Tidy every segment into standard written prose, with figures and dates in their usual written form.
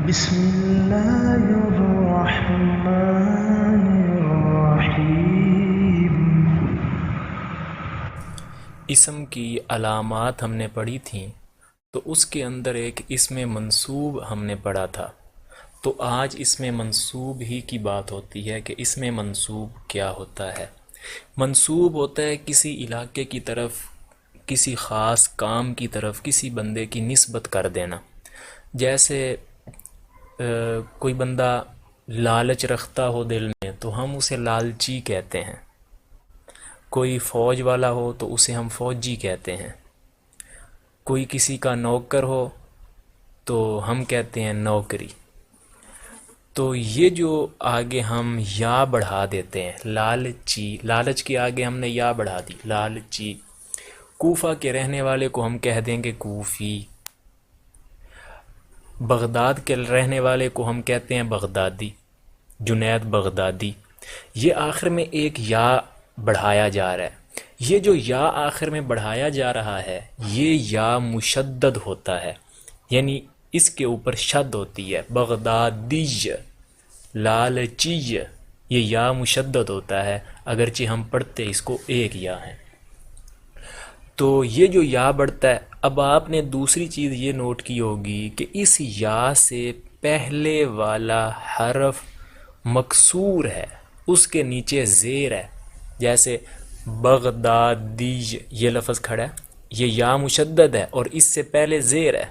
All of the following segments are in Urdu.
بسم اللہ الرحمن الرحیم۔ اسم کی علامات ہم نے پڑھی تھیں، تو اس کے اندر ایک اسم منصوب ہم نے پڑھا تھا۔ تو آج اسم منصوب ہی کی بات ہوتی ہے کہ اسم منصوب کیا ہوتا ہے۔ منصوب ہوتا ہے کسی علاقے کی طرف، کسی خاص کام کی طرف کسی بندے کی نسبت کر دینا۔ جیسے کوئی بندہ لالچ رکھتا ہو دل میں تو ہم اسے لالچی کہتے ہیں۔ کوئی فوج والا ہو تو اسے ہم فوجی کہتے ہیں۔ کوئی کسی کا نوکر ہو تو ہم کہتے ہیں نوکری۔ تو یہ جو آگے ہم یا بڑھا دیتے ہیں، لالچی، لالچ کے آگے ہم نے یا بڑھا دی، لالچی۔ کوفہ کے رہنے والے کو ہم کہہ دیں گے کوفی۔ بغداد کے رہنے والے کو ہم کہتے ہیں بغدادی، جنید بغدادی۔ یہ آخر میں ایک یا بڑھایا جا رہا ہے۔ یہ جو یا آخر میں بڑھایا جا رہا ہے یہ یا مشدد ہوتا ہے، یعنی اس کے اوپر شد ہوتی ہے۔ بغدادی، لالچی، یہ یا مشدد ہوتا ہے، اگرچہ ہم پڑھتے اس کو ایک یا ہیں۔ تو یہ جو یا بڑھتا ہے، اب آپ نے دوسری چیز یہ نوٹ کی ہوگی کہ اس یا سے پہلے والا حرف مکسور ہے، اس کے نیچے زیر ہے۔ جیسے بغدادی یہ لفظ کھڑا ہے، یہ یا مشدد ہے اور اس سے پہلے زیر ہے۔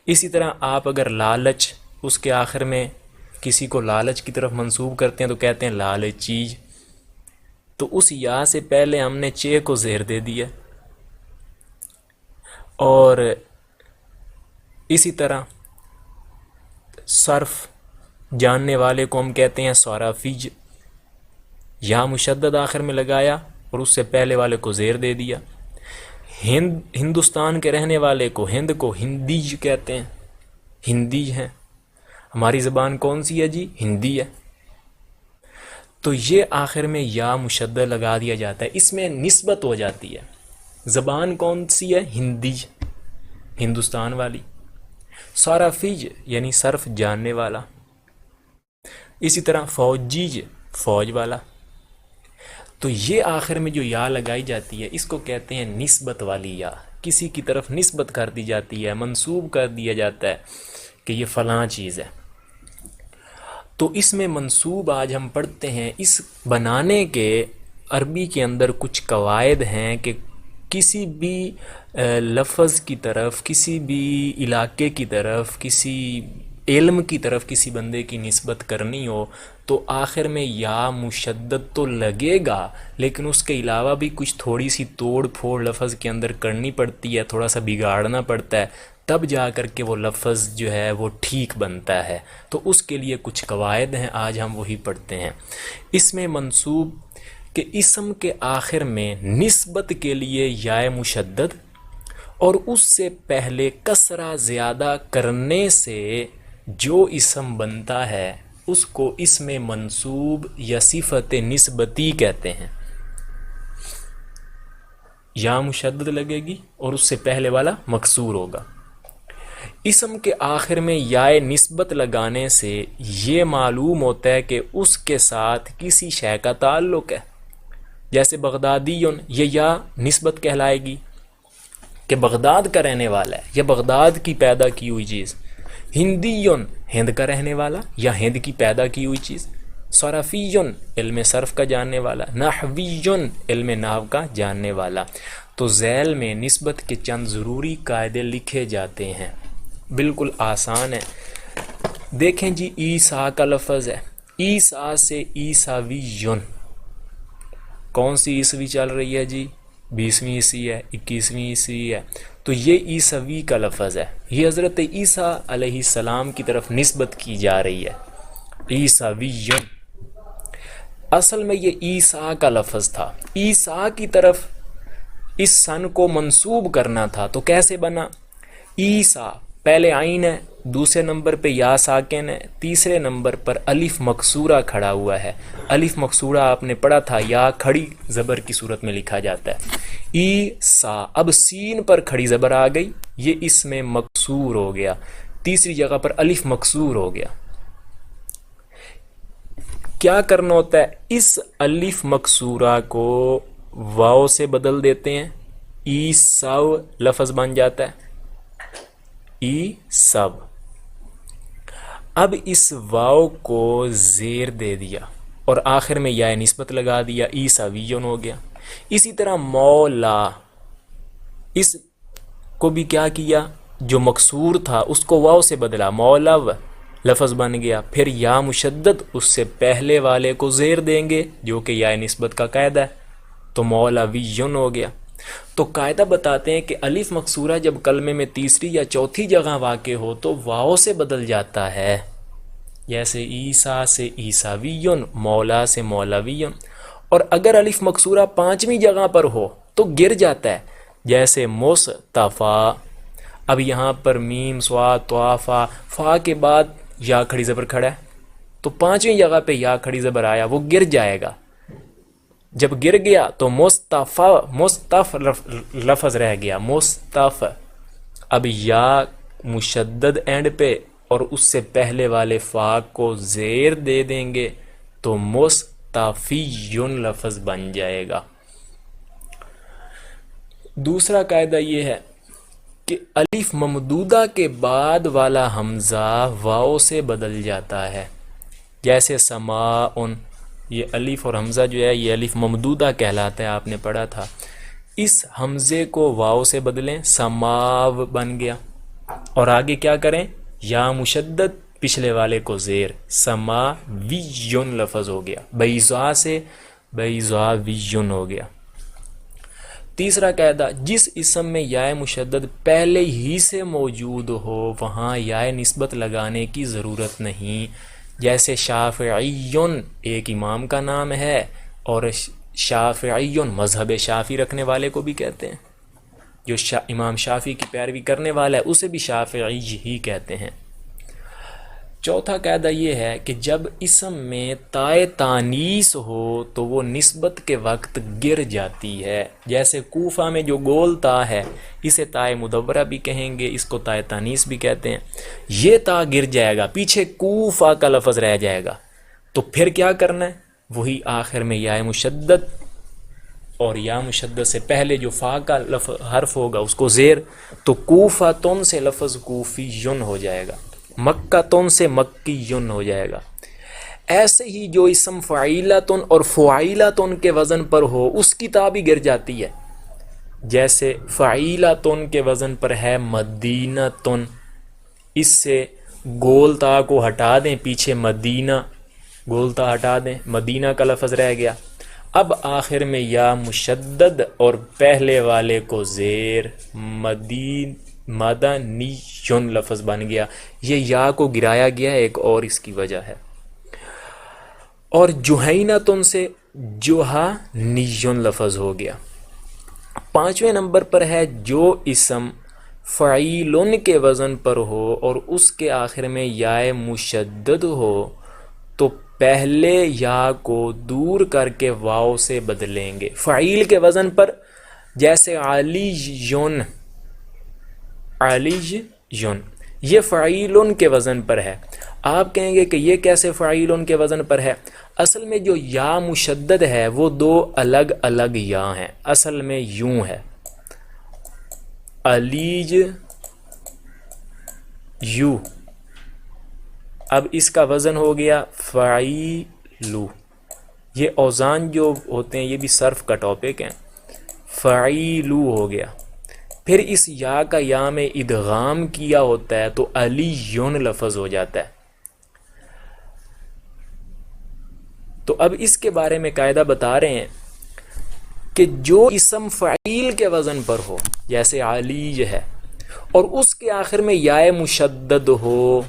اسی طرح آپ اگر لالچ، اس کے آخر میں کسی کو لالچ کی طرف منسوب کرتے ہیں تو کہتے ہیں لالچی، تو اس یا سے پہلے ہم نے چے کو زیر دے دیا۔ اور اسی طرح صرف جاننے والے کو ہم کہتے ہیں صرافی، یا مشدد آخر میں لگایا اور اس سے پہلے والے کو زیر دے دیا۔ ہندوستان کے رہنے والے کو، ہند کو ہندی کہتے ہیں، ہندی ہیں۔ ہماری زبان کون سی ہے جی؟ ہندی ہے۔ تو یہ آخر میں یا مشدد لگا دیا جاتا ہے، اس میں نسبت ہو جاتی ہے۔ زبان کون سی ہے؟ ہندی، ہندوستان والی۔ صرافی یعنی صرف جاننے والا۔ اسی طرح فوجی، فوج والا۔ تو یہ آخر میں جو یا لگائی جاتی ہے اس کو کہتے ہیں نسبت والی یا، کسی کی طرف نسبت کر دی جاتی ہے، منسوب کر دیا جاتا ہے کہ یہ فلاں چیز ہے۔ تو اس میں منسوب آج ہم پڑھتے ہیں۔ اس بنانے کے عربی کے اندر کچھ قواعد ہیں کہ کسی بھی لفظ کی طرف، کسی بھی علاقے کی طرف، کسی علم کی طرف کسی بندے کی نسبت کرنی ہو تو آخر میں یا مشدد تو لگے گا، لیکن اس کے علاوہ بھی کچھ تھوڑی سی توڑ پھوڑ لفظ کے اندر کرنی پڑتی ہے، تھوڑا سا بگاڑنا پڑتا ہے، تب جا کر کے وہ لفظ جو ہے وہ ٹھیک بنتا ہے۔ تو اس کے لیے کچھ قواعد ہیں، آج ہم وہی پڑھتے ہیں۔ اس میں منصوب کہ اسم کے آخر میں نسبت کے لیے یا مشدد اور اس سے پہلے کسرہ زیادہ کرنے سے جو اسم بنتا ہے اس کو اسم منصوب یا صفت نسبتی کہتے ہیں۔ یا مشدد لگے گی اور اس سے پہلے والا مکسور ہوگا۔ اسم کے آخر میں یا نسبت لگانے سے یہ معلوم ہوتا ہے کہ اس کے ساتھ کسی شے کا تعلق ہے۔ جیسے بغدادی، یہ یا نسبت کہلائے گی کہ بغداد کا رہنے والا ہے یا بغداد کی پیدا کی ہوئی چیز۔ ہندی، ہند کا رہنے والا یا ہند کی پیدا کی ہوئی چیز۔ صرفی، علم صرف کا جاننے والا۔ نحوی، علم نحو کا جاننے والا۔ تو ذیل میں نسبت کے چند ضروری قاعدے لکھے جاتے ہیں، بالکل آسان ہے۔ دیکھیں جی، عیسیٰ کا لفظ ہے، عیسیٰ سے عیسوی، کون سی عیسوی چل رہی ہے جی؟ 20ویں عیسوی ہے، 21ویں عیسوی ہے۔ تو یہ عیسوی کا لفظ ہے، یہ حضرت عیسیٰ علیہ السلام کی طرف نسبت کی جا رہی ہے، عیسوی۔ اصل میں یہ عیسیٰ کا لفظ تھا، عیسیٰ کی طرف اس سن کو منسوب کرنا تھا۔ تو کیسے بنا؟ عیسیٰ، پہلے عین ہے، دوسرے نمبر پہ یا ساکن ہے، تیسرے نمبر پر الف مکسورہ کھڑا ہوا ہے۔ الف مکسورہ آپ نے پڑھا تھا، یا کھڑی زبر کی صورت میں لکھا جاتا ہے۔ عیسیٰ، اب سین پر کھڑی زبر آ گئی، یہ اس میں مکسور ہو گیا، تیسری جگہ پر الف مکسور ہو گیا. کیا کرنا ہوتا ہے؟ اس الف مکسورہ کو واو سے بدل دیتے ہیں، ای سو لفظ بن جاتا ہے، ای سب. اب اس واو کو زیر دے دیا اور آخر میں یا نسبت لگا دیا، ای سویون ہو گیا. اسی طرح مولا، اس کو بھی کیا کیا؟ جو مکسور تھا اس کو واو سے بدلا، مولو لفظ بن گیا. پھر یا مشدد اس سے پہلے والے کو زیر دیں گے جو کہ یا نسبت کا قاعدہ ہے، تو مولویون ہو گیا. تو قاعدہ بتاتے ہیں کہ الف مکسورہ جب کلمے میں تیسری یا چوتھی جگہ واقع ہو تو واو سے بدل جاتا ہے، جیسے عیسیٰ سے عیساویون، مولا سے مولویون. اور اگر الف مکسورہ پانچویں جگہ پر ہو تو گر جاتا ہے، جیسے مصطفیٰ. اب یہاں پر میم صاد طا فا، فا کے بعد یا کھڑی زبر کھڑا ہے تو پانچویں جگہ پہ یا کھڑی زبر آیا، وہ گر جائے گا. جب گر گیا تو مصطف لفظ رہ گیا، مصطف. اب یا مشدد اینڈ پہ اور اس سے پہلے والے فا کو زیر دے دیں گے تو مصطفیون لفظ بن جائے گا. دوسرا قاعدہ یہ ہے کہ الف ممدودہ کے بعد والا حمزہ واو سے بدل جاتا ہے، جیسے سماؤن. یہ الف اور حمزہ جو ہے یہ الف ممدودہ کہلاتا ہے، آپ نے پڑھا تھا. اس حمزے کو واو سے بدلیں، سماو بن گیا. اور آگے کیا کریں؟ یا مشدد پچھلے والے کو زیر، سماویون لفظ ہو گیا. بیضا سے بیضاویون ہو گیا. تیسرا قاعدہ، جس اسم میں یا مشدد پہلے ہی سے موجود ہو وہاں یا نسبت لگانے کی ضرورت نہیں، جیسے شافعیون ایک امام کا نام ہے، اور شافعیون مذہب شافعی رکھنے والے کو بھی کہتے ہیں، جو امام شافعی کی پیروی کرنے والا ہے اسے بھی شافعی ہی کہتے ہیں. چوتھا قاعدہ یہ ہے کہ جب اسم میں تائے تانیث ہو تو وہ نسبت کے وقت گر جاتی ہے، جیسے کوفہ میں جو گول تا ہے اسے تائے مدورہ بھی کہیں گے، اس کو تائے تانیث بھی کہتے ہیں. یہ تا گر جائے گا، پیچھے کوفہ کا لفظ رہ جائے گا، تو پھر کیا کرنا ہے؟ وہی آخر میں یا مشدد، اور یا مشدد سے پہلے جو فا کا حرف ہوگا اس کو زیر، تو کوفہ تن سے لفظ کوفیون ہو جائے گا، مکہ تن سے مکیون ہو جائے گا. ایسے ہی جو اسم فعیلتن اور فعیلتن کے وزن پر ہو اس کی تا بھی گر جاتی ہے، جیسے فعیلتن کے وزن پر ہے مدینتن، اس سے گول تا کو ہٹا دیں، پیچھے مدینہ گول تا ہٹا دیں، مدینہ کا لفظ رہ گیا. اب آخر میں یا مشدد اور پہلے والے کو زیر، مدنیون لفظ بن گیا. یہ یا کو گرایا گیا ایک اور اس کی وجہ ہے. اور جوہینتن سے جوہانیون لفظ ہو گیا. پانچویں نمبر پر ہے جو اسم فعیلن کے وزن پر ہو اور اس کے آخر میں یا مشدد ہو تو پہلے یا کو دور کر کے واو سے بدلیں گے. فعیل کے وزن پر جیسے علیون، علیون یہ فعیلن کے وزن پر ہے. آپ کہیں گے کہ یہ کیسے فعیلن کے وزن پر ہے؟ اصل میں جو یا مشدد ہے وہ دو الگ الگ یا ہیں. اصل میں یوں ہے، علیج یو، اب اس کا وزن ہو گیا فعیلو. یہ اوزان جو ہوتے ہیں یہ بھی صرف کا ٹاپک ہیں. فعیلو ہو گیا. پھر اس یا کا یا میں ادغام کیا ہوتا ہے تو علیون لفظ ہو جاتا ہے. تو اب اس کے بارے میں قاعدہ بتا رہے ہیں کہ جو اسم فعیل کے وزن پر ہو جیسے علیج ہے اور اس کے آخر میں یا مشدد ہو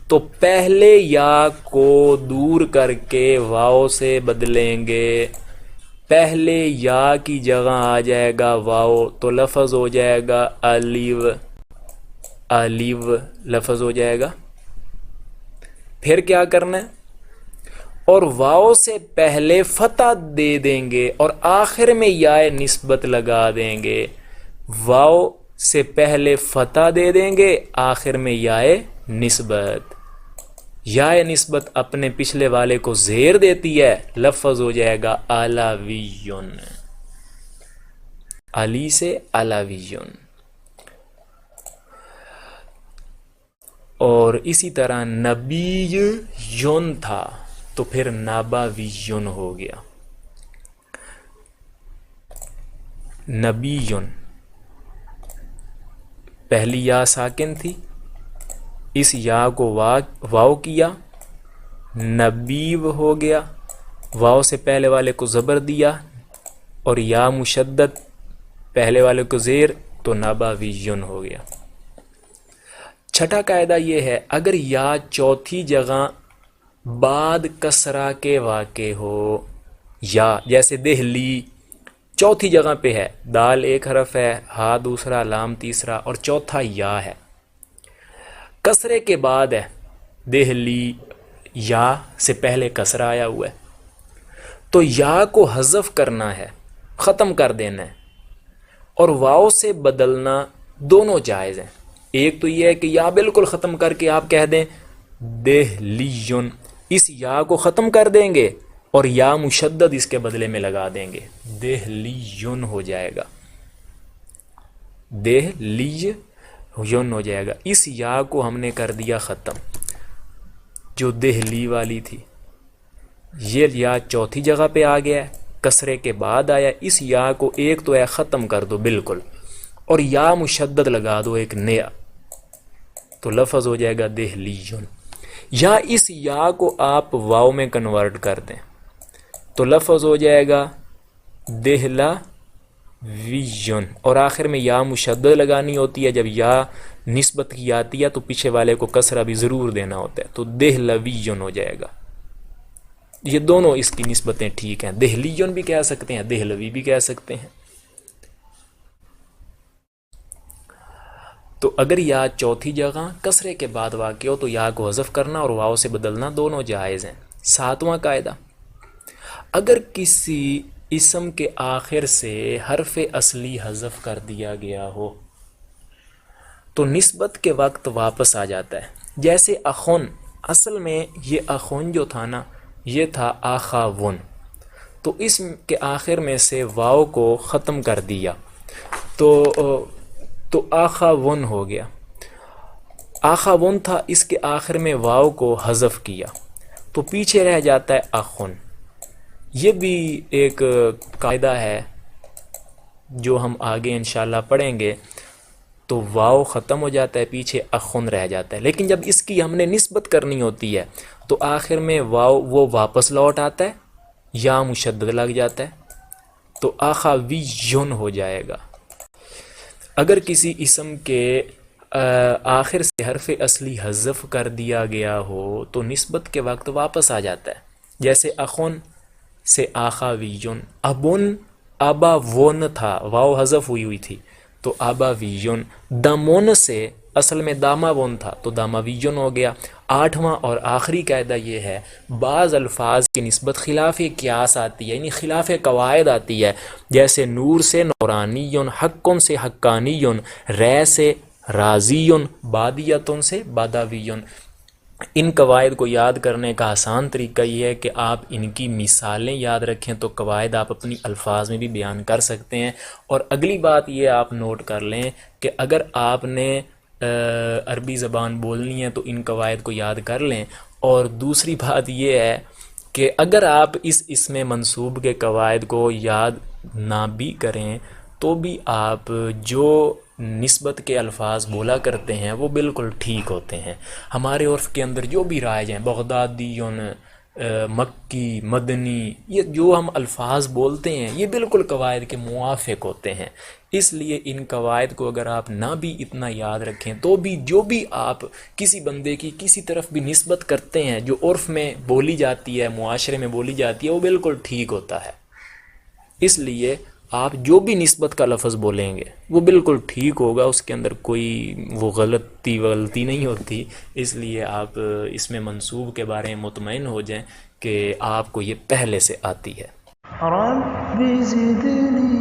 تو پہلے یا کو دور کر کے واو سے بدلیں گے. پہلے یا کی جگہ آ جائے گا واو تو لفظ ہو جائے گا الیو، الیو لفظ ہو جائے گا. پھر کیا کرنا ہے؟ اور واو سے پہلے فتح دے دیں گے اور آخر میں یا نسبت لگا دیں گے. واو سے پہلے فتح دے دیں گے، آخر میں یائے نسبت. یائے نسبت اپنے پچھلے والے کو زیر دیتی ہے، لفظ ہو جائے گا علاویون. علی سے علاویون. اور اسی طرح نبی یون تھا تو پھر نبویون ہو گیا. نبی یون پہلی یا ساکن تھی، اس یا کو واو کیا، نبیو ہو گیا. واو سے پہلے والے کو زبر دیا اور یا مشدد پہلے والے کو زیر، تو نبویون ہو گیا. چھٹا قاعدہ یہ ہے، اگر یا چوتھی جگہ بعد کسرہ کے واقع ہو، یا جیسے دہلی چوتھی جگہ پہ ہے، دال ایک حرف ہے، ہا دوسرا، لام تیسرا اور چوتھا یا ہے، کسرے کے بعد ہے، دہلی یا سے پہلے کسرہ آیا ہوا ہے، تو یا کو حذف کرنا ہے، ختم کر دینا ہے، اور واو سے بدلنا دونوں جائز ہیں. ایک تو یہ ہے کہ یا بالکل ختم کر کے آپ کہہ دیں دہلیون، اس یا کو ختم کر دیں گے اور یا مشدد اس کے بدلے میں لگا دیں گے، دہلیون ہو جائے گا، دہلیون ہو جائے گا. اس یا کو ہم نے کر دیا ختم جو دہلی والی تھی، یہ یا چوتھی جگہ پہ آ گیا ہے، کسرے کے بعد آیا. اس یا کو ایک تو ہے ختم کر دو بالکل، اور یا مشدد لگا دو ایک نیا، تو لفظ ہو جائے گا دہلیون. یا اس یا کو آپ واو میں کنورٹ کر دیں تو لفظ ہو جائے گا دہلا ویژن، اور آخر میں یا مشدد لگانی ہوتی ہے. جب یا نسبت کی آتی ہے تو پیچھے والے کو کسرہ بھی ضرور دینا ہوتا ہے، تو دہلویون ہو جائے گا. یہ دونوں اس کی نسبتیں ٹھیک ہیں، دہلیون بھی کہہ سکتے ہیں، دہلوی بھی کہہ سکتے ہیں. تو اگر یا چوتھی جگہ کسرے کے بعد واقع ہو تو یا کو حذف کرنا اور واو سے بدلنا دونوں جائز ہیں. ساتواں قاعدہ، اگر کسی اسم کے آخر سے حرف اصلی حذف کر دیا گیا ہو تو نسبت کے وقت واپس آ جاتا ہے. جیسے اخون، اصل میں یہ اخون جو تھا نا، یہ تھا آخاون، تو اسم کے آخر میں سے واو کو ختم کر دیا تو آخاون ہو گیا. آخاون تھا، اس کے آخر میں واو کو حذف کیا تو پیچھے رہ جاتا ہے اخون. یہ بھی ایک قاعدہ ہے جو ہم آگے انشاءاللہ پڑھیں گے. تو واو ختم ہو جاتا ہے، پیچھے اخون رہ جاتا ہے، لیکن جب اس کی ہم نے نسبت کرنی ہوتی ہے تو آخر میں واو وہ واپس لوٹ آتا ہے، یا مشدد لگ جاتا ہے، تو آخاویون ہو جائے گا. اگر کسی اسم کے آخر سے حرف اصلی حذف کر دیا گیا ہو تو نسبت کے وقت واپس آ جاتا ہے. جیسے اخون سے آخاویون، ابن اباون تھا، واو حذف ہوئی تھی تو اباویون. دامون سے اصل میں داماون تھا تو داماویون ہو گیا. آٹھواں اور آخری قاعدہ یہ ہے، بعض الفاظ کی نسبت خلاف قیاس آتی ہے، یعنی خلاف قواعد آتی ہے. جیسے نور سے نورانیون، حقن سے حقانیون، رے سے رازیون، بادیتن سے باداویون. ان قواعد کو یاد کرنے کا آسان طریقہ یہ ہے کہ آپ ان کی مثالیں یاد رکھیں تو قواعد آپ اپنی الفاظ میں بھی بیان کر سکتے ہیں. اور اگلی بات یہ آپ نوٹ کر لیں کہ اگر آپ نے عربی زبان بولنی ہے تو ان قواعد کو یاد کر لیں. اور دوسری بات یہ ہے کہ اگر آپ اس اسم منصوب کے قواعد کو یاد نہ بھی کریں تو بھی آپ جو نسبت کے الفاظ بولا کرتے ہیں وہ بالکل ٹھیک ہوتے ہیں. ہمارے عرف کے اندر جو بھی رائج ہیں، بغدادیون، مکی، مدنی، یہ جو ہم الفاظ بولتے ہیں یہ بالکل قواعد کے موافق ہوتے ہیں. اس لیے ان قواعد کو اگر آپ نہ بھی اتنا یاد رکھیں تو بھی جو بھی آپ کسی بندے کی کسی طرف بھی نسبت کرتے ہیں جو عرف میں بولی جاتی ہے، معاشرے میں بولی جاتی ہے، وہ بالکل ٹھیک ہوتا ہے. اس لیے آپ جو بھی نسبت کا لفظ بولیں گے وہ بالکل ٹھیک ہوگا، اس کے اندر کوئی وہ غلطی نہیں ہوتی. اس لیے آپ اس میں منصوب کے بارے میں مطمئن ہو جائیں کہ آپ کو یہ پہلے سے آتی ہے. رب زدنی